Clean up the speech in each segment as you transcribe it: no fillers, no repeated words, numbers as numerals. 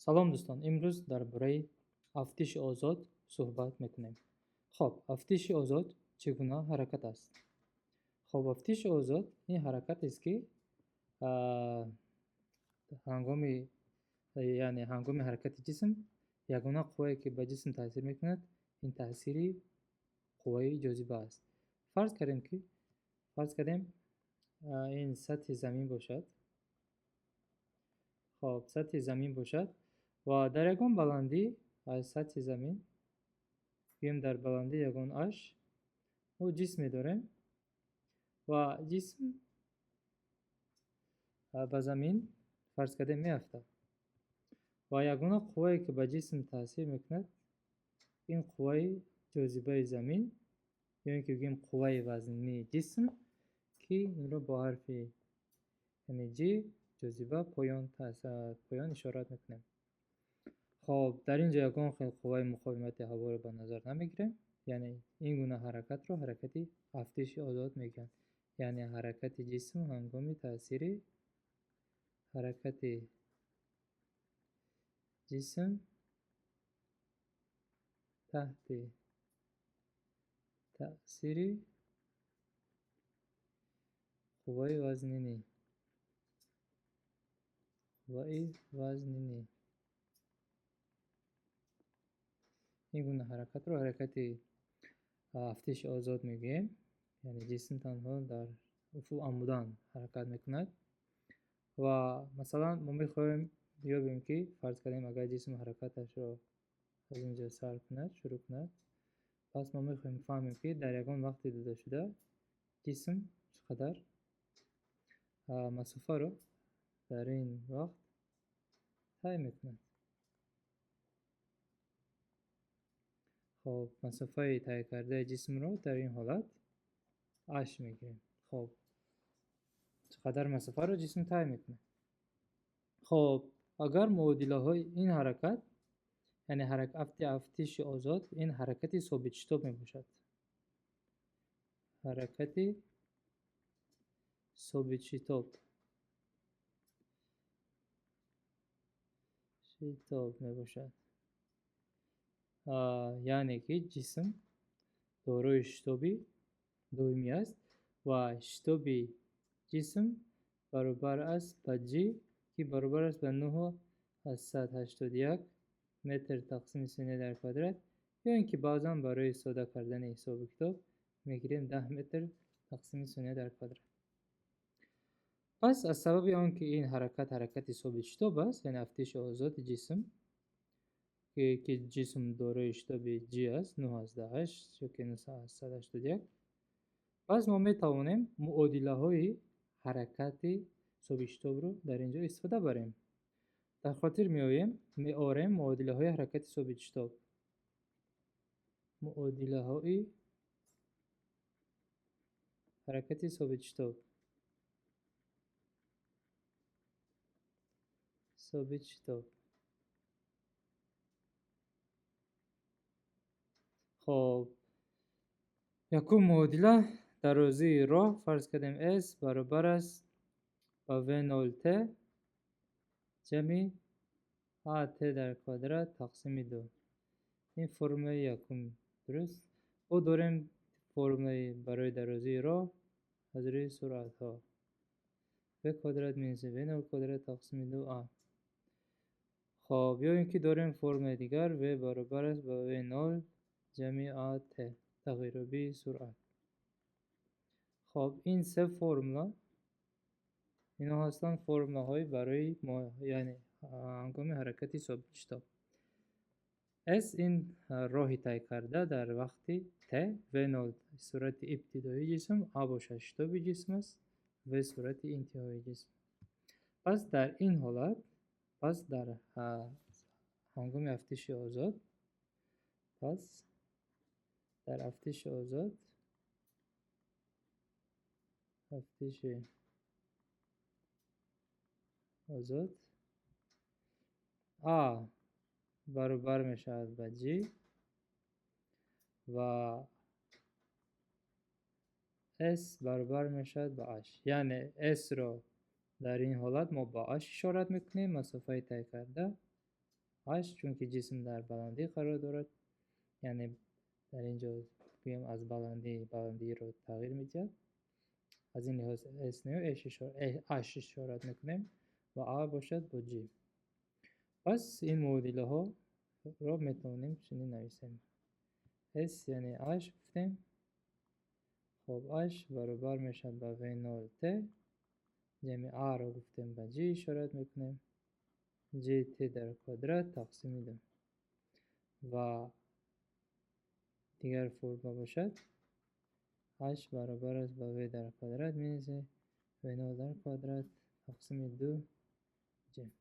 سلام دوستان، امروز درباره افتش آزاد صحبت میکنیم. خب افتش آزاد چگونه حرکت است؟ خب افتش آزاد این حرکت است که هنگام هنگام حرکت جسم یگانه قوایی که به جسم تاثیر میکند این تاثیری قوای جاذبه است. فرض کردیم این سطح زمین باشد. خب سطح زمین باشد و در یگان بلندی از سطح زمین بیایم در بلندی یگان اش و جسم داریم و جسم به زمین فرض کردیم میافتد و یگانه قوایی که به جسم تاثیر میکند این قوای جاذبه زمین یا اینکه بگیم قوای وزنی جسم که این رو با حرف یعنی جی جاذبه پایان اشارت میکنیم. خب در اینجا یگان خیلی قوای مقاومت هوا رو به نظر نمیگیریم، یعنی این گونه حرکت رو حرکتی افتش آزاد میگن، یعنی حرکت جسم هنگام تاثیر حرکت جسم تحت تاثیر قوای وزنی این گونه حرکت رو حرکت افتش آزاد میگیم، یعنی جسم تنها در افق عمودان حرکت میکند. و مثلا ما میخوایم بیابیم که فرض کنیم اگر جسم حرکتش رو از اینجا سر کند شروع کند، پس ما میخوایم فهمیم که در یگان وقتی دیده شده جسم چقدر مسافه رو در این وقت طی میکند. خب مسافه طی کرده جسم رو در این حالت اش میگیریم. خب چقدر مسافه رو جسم طی میکنه. خب اگر معادله های این حرکت یعنی افتش آزاد این حرکتی ثابت شتاب می باشد، حرکتی ثابت شتاب می باشد، یعنی که جسم دارای شتابی دائمی است و شتاب جسم برابر است به جی که برابر است به 9.181 متر تقسیم سینه در کوادرات، یا اینکه بعضا برای ساده کردن حساب کتاب میگیریم 10 متر تقسیم سینه در کوادرات. پس از سبب آنکه این حرکت ثابت شتاب است، یعنی افتش آزاد جسم که جسم دارای شتاب جی است 9.8 یا که 9.181، پس ما میتوانیم معادله های حرکت ثابت شتاب رو در اینجا استفاده بریم. در خاطر میاریم معادله های حرکت ثابت شتاب، معادله های حرکت ثابت شتاب خب یکم معادله درازی راه فرض کردیم S برابر است با V0T جمع AT در کوادرات تقسیم 2. این فرمول یکم درست. و داریم فرمول برای درازی راه از روی سرعت ها V کوادرات مینوسیم V0 کوادرات تقسیم 2A. خب یا اینکه داریم فرمول دیگر V برابر است با V0 جمع AT تغییرابی سرعت. خب این سه فرمول اینا هستن فرمول های برای یعنی هنگام حرکتی ثابت شتاب. S این راهی طی کرده در وقتی T V0 سرعت ابتدایی جسم، A باشد شتاب جسم است، V سرعت انتهای جسم. پس در این حالت در هنگام افتش آزاد A برابر می شود به G و S برابر می شود به H، یعنی S را در این حالت ما با H اشارت میکنیم مسافه طی کرده اش چون که جسم در بلندی قرار دارد، یعنی در اینجا بگیم از بلندی رو تغییر میدهد. از این لحاظ اس نیو اش اشارت میکنیم و آ باشد با جی. پس این معادله ها را میتونیم چنین نویسیم. اس یعنی اش گفتیم. خب اش برابر میشد با وی نول ت. جمع آ رو گفتیم با جی اشارت میکنیم. جی ت در کادرات تقسیم دو. و دیگر فرم باشد اش برابر است با وی در کادرات مینویسیم وی نول در کادرات تقسیم دو جی.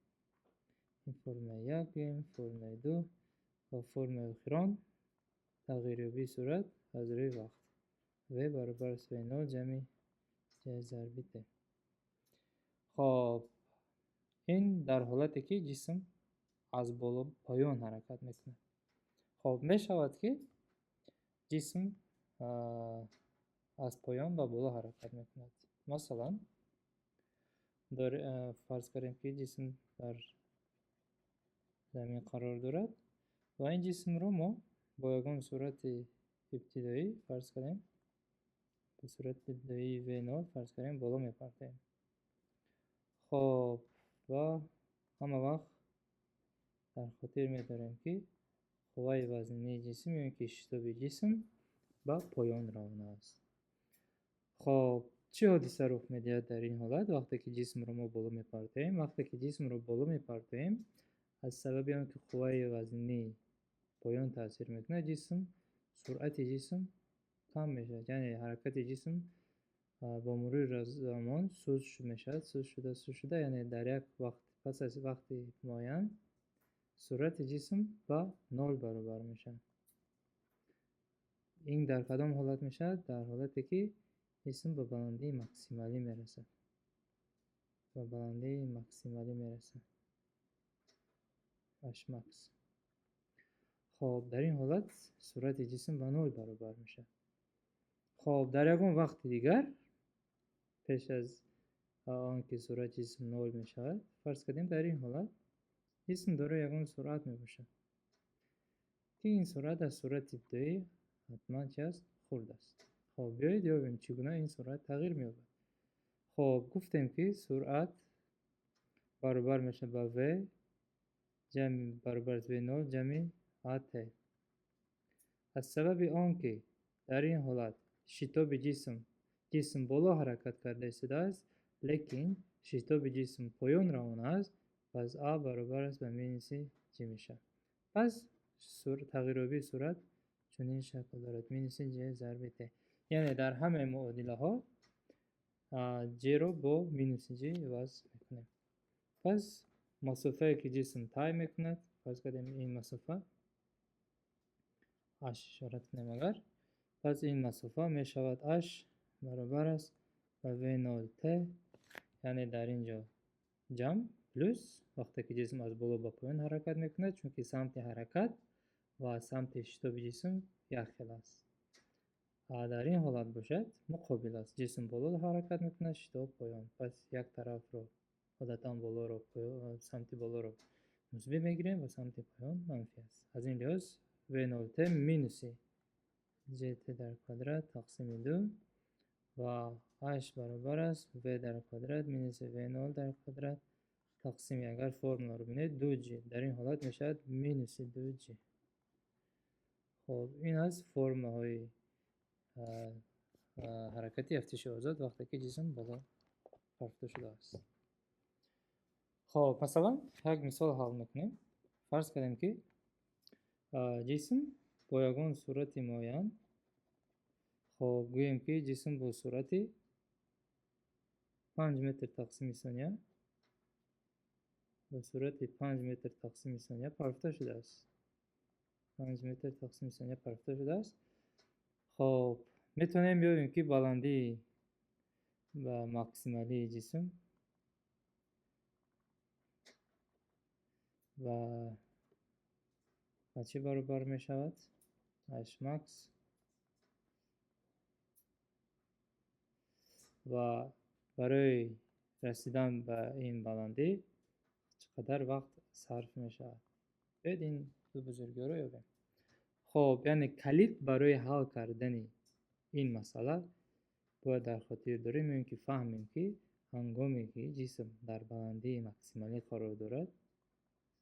این فرم یک بگیم، فرم دو و فرم اخیران تغییریابی صورت از روی وقت و برابر است وی نول جمع جی ضربی ت. خب این در حالتی که جسم از بالا پایین حرکت میکنه. خب میشود که جسم از پایین به بالا حرکت میکند. مثلا فرض کنیم که جسم در زمین قرار دارد و این جسم رو ما با یگان صورت ابتدایی فرض کنیم، به صورت ابتدایی و نول فرض کنیم بالا میپرتیم. خب و همه وقت در خاطر میداریم که قوه وزنی جسم یعنی که شتاب جسم با پایان روانه است. خب چه حادثه رخ میدهد در این حالت؟ وقتی که جسم رو ما بالا میپرتیم، وقتی که جسم رو بالا میپرتیم از سبب اینکه قوه وزنی پایان تاثیر میکنه، جسم سرعت جسم کم میشه، یعنی حرکت جسم با مرور زمان سست میشد، سست شده یعنی در یک وقت پس از وقتی معین سرعت جسم با نول برابر میشه. این در کدام حالت میشه؟ در حالتی که جسم به بلندی ماکسیمالی میرسه. به بلندی ماکسیمالی میرسه. اش ماکس. خب در این حالت سرعت جسم با نول برابر میشه. خب در یکم وقت دیگر پیش از آنکه سرعت جسم نول میشه، فرض کنیم در این حالت جسم داره یکم سرعت میباشه که این سرعت از سرعت ابتدایی حتما چه است؟ خرد است. خب بیایید یا ببینیم چگونه این سرعت تغییر می‌یابد. خب گفتیم که سرعت برابر میشه با v جمع برابر است v نول جمع at. از سبب آنکه در این حالت شتاب جسم بالا حرکت کرده است، لیکن شتاب جسم پایین روانه است، پس a برابر است به مینوس g میشه. پس تغییریابی صورت چنین شکل دارد، مینوس g ضرب t. یعنی در همه معادله ها g رو با مینوس g عوض میکنیم. پس مسافه که جسم طی میکند، فرض کنیم این مسافه h اشارت کنیم اگر، پس این مسافه می شود h برابر است و v نول t، یعنی در اینجا جمع پلس وقتی که جسم از بالا به پایین حرکت میکند، چون که سمت حرکت و سمت شتاب جسم یکخیل است. در این حالت باشد مقابل است، جسم بالا حرکت میکند، شتاب پایین. پس یک طرف رو عادتا بالا رو سمت بالا رو مثبت میگیریم و سمت پایین منفی است. از این لحاظ v نول t مینوس gt در کادرات تقسیم دو و h برابر است v در کادرات مینوس v نول در کادرات تقسیم، اگر فرمول رو ببینید 2g در این حالت میشد مینوس 2g. خب این از فرم های حرکتی افتش آزاد وقتی که جسم بالا رفته شده است. خب مثلا یک مثال حل میکنیم. فرض کنیم که جسم با یگان صورت معین، خب گوییم که جسم با صورت 5 متر تقسیم ثانیه با صورت 5 متر تقسیم ثانیه پرفته شده است. 5 متر تقسیم ثانیه پرفته شده است. خب میتونیم بیایم که بلندی و ماکسیمالی جسم و چه برابر می شود؟ h max و برای رسیدن به این بلندی چقدر وقت صرف می شود. بیاید این دو بزرگی رو یابیم. خب یعنی کلید برای حل کردن این مسئله باید در خاطر داریم که فهمیم که هنگامی که جسم در بلندی مکسیمالی قرار دارد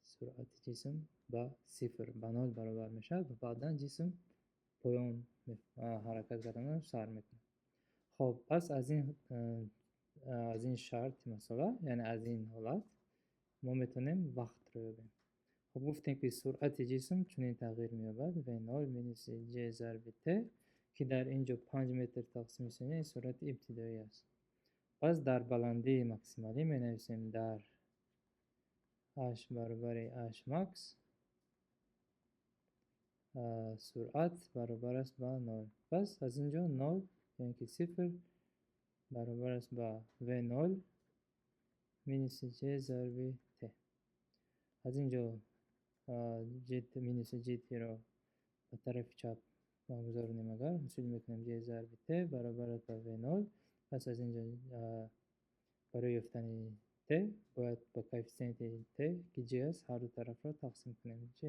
سرعت جسم با صفر به نول برابر میشه و بعدا جسم پایان حرکت کردن رو سر میکنه. خب پس از این شرط مثلا یعنی از این حالت ما میتونیم وقت رو یابیم. خب گفتیم که سرعت جسم چنین تغییر می‌یابد و نول مینوس جی ضرب ت که در اینجا 5 متر تقسیم ثانیه سرعت ابتدایی است. پس در بلندی مکسیمالی می نویسیم در h برابر h max سرعت برابر است با 0. پس از اینجا 0 یعنی که 0 برابر است با v0 مینوس j ضرب t. از اینجا جت مینوس جت را به طرف چپ بگذارونیم اگر حاصل میکنیم j ضرب t برابر است با v0. پس از اینجا برای یافتن t باید با کوفیسینت t که j است هر دو طرف را تقسیم کنیم. j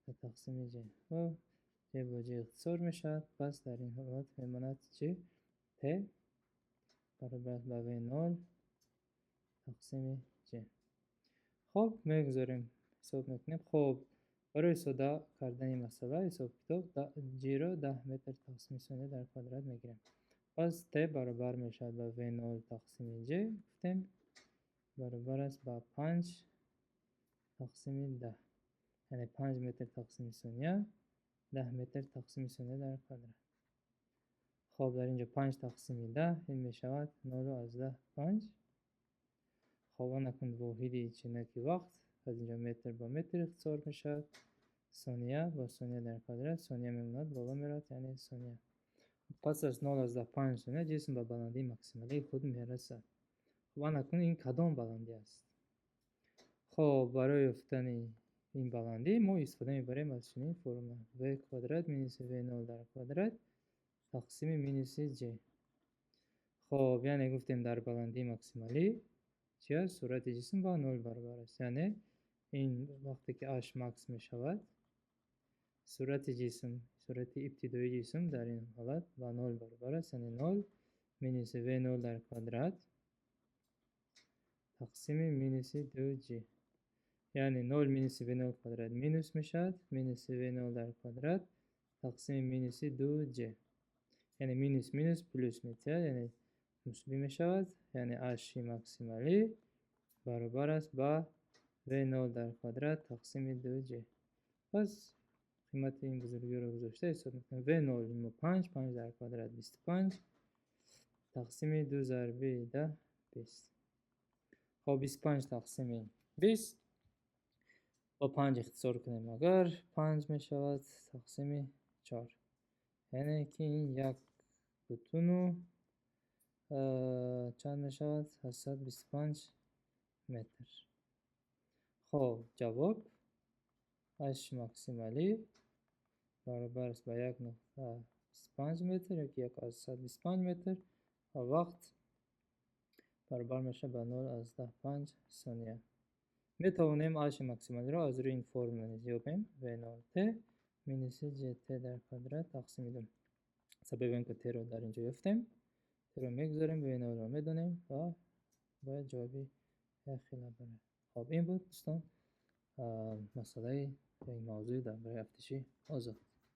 به تقسیم j و j با j اختصار میشد. پس در این حالت میماند j t برابر است با v0 تقسیم j. خب میگذاریم حساب میکنیم. خب برای ساده کردن مسئله حساب کتاب j را 10 متر تقسیم ثانیه در کوادرات میگیریم. پس t برابر میشد با v0 تقسیم j گفتیم برابر است با 5 تقسیم 10 یعنی 5 متر تقسیم ثانیه 10 متر تقسیم ثانیه در کوادرات. خب در اینجا 5 تقسیم 10 این میشود 0 از 10 5. خب آن اکنون واحدی چنکی وقت از اینجا متر با متر اختصار میشد. ثانیه با ثانیه در کوادرات ثانیه میموند بالا میرد یعنی ثانیه. پس از 0 از 10 5 ثانیه جسم به بلندی مکسیمالی خود میرسد. خب آن اکنون این کدام بلندی است؟ خب برای یافتن این بلندی ما استفاده میبریم از چنین فرمول v کوادرات مینوس v0 در کوادرات تقسیم مینوس j. خب یعنی گفتیم در بلندی مکسیمالی چی است؟ سرعت جسم با 0 برابر است. یعنی این وقتی که h max می شود سرعت ابتدایی جسم در این حالت با 0 برابر است. یعنی 0 مینوس v0 در کوادرات تقسیم مینوس 2j. یعنی 0 مینوس v0 کوادرات مینوس می شود مینوس v0 در کوادرات تقسیم مینوس 2j. یعنی مینوس مینوس پلوس میشه یعنی مثبت می شود. یعنی h مکسیمالی برابر است با v0 در کوادرات تقسیم 2j. پس قیمت این بزرگی رو گذاشته حساب میکنیم. v0 5 در کوادرات 25 تقسیم 2 ضرب 10 20. خب 25 تقسیم 20 با 5 اختصار کنیم اگر 5 می شود تقسیم 4 یعنی که این یک بتونو چند می شود 825 متر. خب جواب h مکسیمالی برابر است با 1.25 متر یا 125 متر و وقت برابر میشه با 0 از 10 5 ثانیه. می توانیم h مکسیمالی را از روی این فرمول یابیم v0 t مینوس j t در کوادرات تقسیم 2. سبب اینکه t رو در اینجا یافتیم t رو میگذاریم v0 رو میدونیم و باید جوابی خیلی بره. خب این بود دوستان مسئله این موضوع در برای هفتشی آزاد.